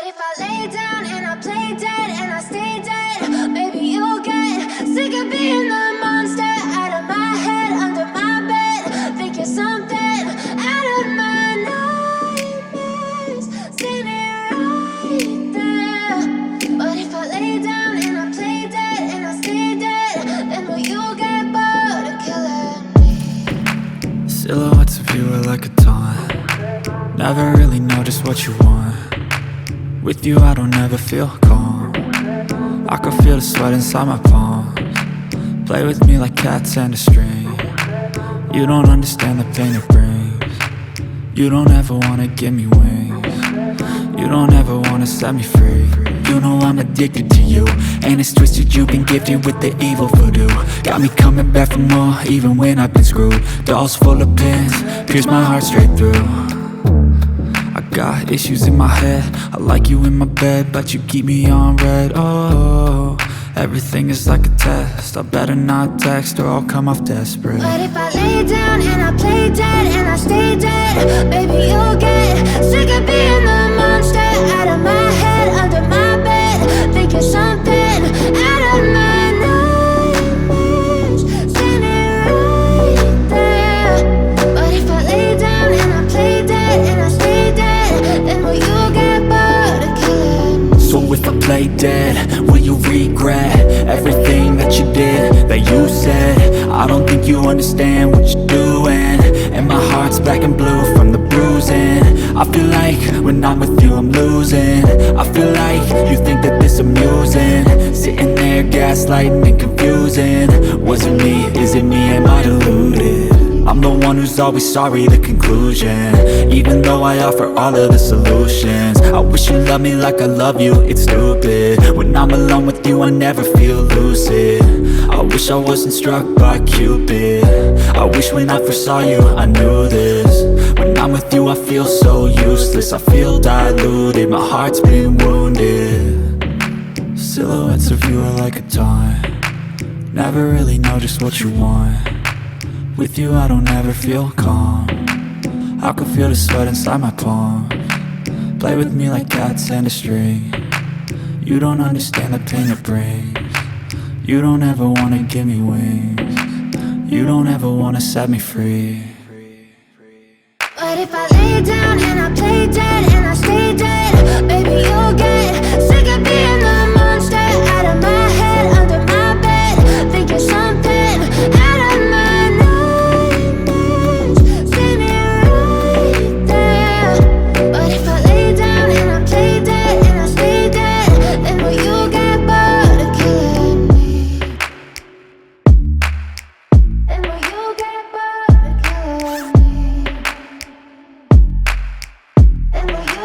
if I lay down and I play dead and I stay dead? Maybe you'll get sick of being the monster out of my head, under my bed. Think you're something out of my nightmares, standing right there. But if I lay down and I play dead and I stay dead, then will you get bored of killing me? Silhouettes of you are like a taunt. Never really know just what you want. With you I don't ever feel calm. I can feel the sweat inside my palms. Play with me like cats and a string. You don't understand the pain it brings. You don't ever wanna give me wings. You don't ever wanna set me free. You know I'm addicted to you, and it's twisted, you've been gifted with the evil voodoo. Got me coming back for more, even when I've been screwed. Dolls full of pins, pierce my heart straight through. I got issues in my head, I like you in my bed, but you keep me on red. Oh, everything is like a test, I better not text or I'll come off desperate. But if I lay down and I play dead and I stay dead, baby you'll get sick of being the monster out of my head, under my bed. Think you're something out of my nightmares, standing right there. But if I lay down and I play dead and I stay dead, then will you get bored of killing me? So if I play dead, will you regret everything that you did, that you said? I don't think you understand what you're doing, and my heart's black and blue from the bruising. I feel like when I'm with you I'm losing. I feel like you think that this amusing, sitting there gaslighting and confusing. Was it me? Is it me? Am I deluded? I'm the one who's always sorry, the conclusion, even though I offer all of the solutions. I wish you loved me like I love you, it's stupid. When I'm alone with you I never feel lucid. I wish I wasn't struck by Cupid. I wish when I first saw you I knew this. When I'm with you I feel so useless, I feel diluted, my heart's been wounded. Silhouettes of you are like a taunt. Never really know just what you want. With you I don't ever feel calm. I can feel the sweat inside my palms. Play with me like cats and a string. You don't understand the pain it brings. You don't ever wanna give me wings. You don't ever wanna set me free. But if I lay down and I play dead and I stay dead, baby you'll get sick of being the monster out of my head, under my bed. Think you're something out of my nightmares, standing right there. But if I lay down and I play dead and I stay dead, then will you get bored of killing me? Then will you get bored of killing me? And will you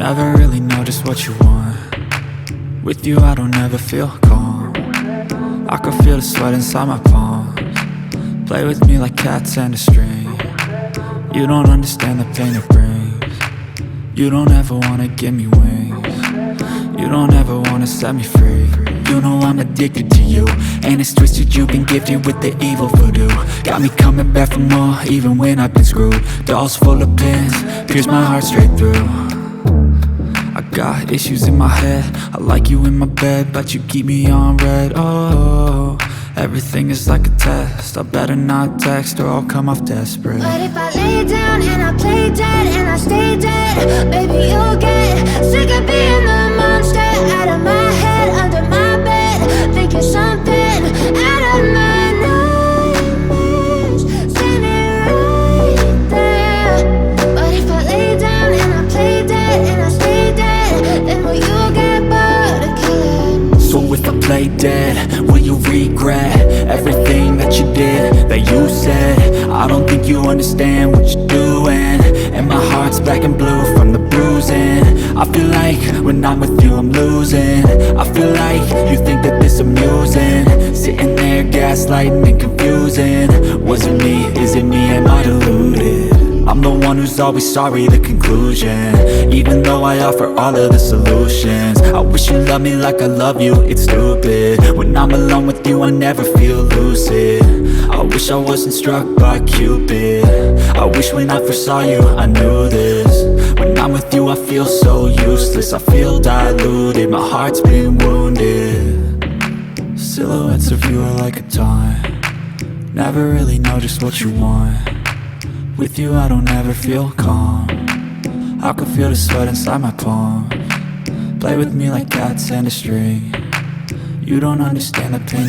Never really know just what you want. With you I don't ever feel calm. I can feel the sweat inside my palms. Play with me like cats and a string. You don't understand the pain it brings. You don't ever wanna give me wings. You don't ever wanna set me free. You know I'm addicted to you, and it's twisted, you've been gifted with the evil voodoo. Got me coming back for more, even when I've been screwed. Dolls full of pins, pierce my heart straight through. I got issues in my head, I like you in my bed, but you keep me on red. Oh, everything is like a test, I better not text or I'll come off desperate. But if I lay down and I play dead and I stay dead, baby, you'll get sick of being the monster out of my head, under my bed, thinking something out of my nightmares, standing right there. But if I lay down and I play dead and I stay dead, then will you get bored of killing? So if I play dead, will you regret everything that you did, that you said? I don't think you understand what you're doing, and my heart's black and blue from the bruising. I feel like when I'm with you I'm losing. I feel like you think that this amusing, sitting there gaslighting and confusing. Was it me? Is it me? Am I deluded? I'm the one who's always sorry, the conclusion, even though I offer all of the solutions. I wish you loved me like I love you, it's stupid. When I'm alone with you I never feel lucid. I wish I wasn't struck by Cupid. I wish when I first saw you I knew this. When I'm with you I feel so useless, I feel diluted, my heart's been wounded. Silhouettes of you are like a taunt. Never really know just what you want. With you I don't ever feel calm. I can feel the sweat inside my palms. Play with me like cats and a string. You don't understand the pain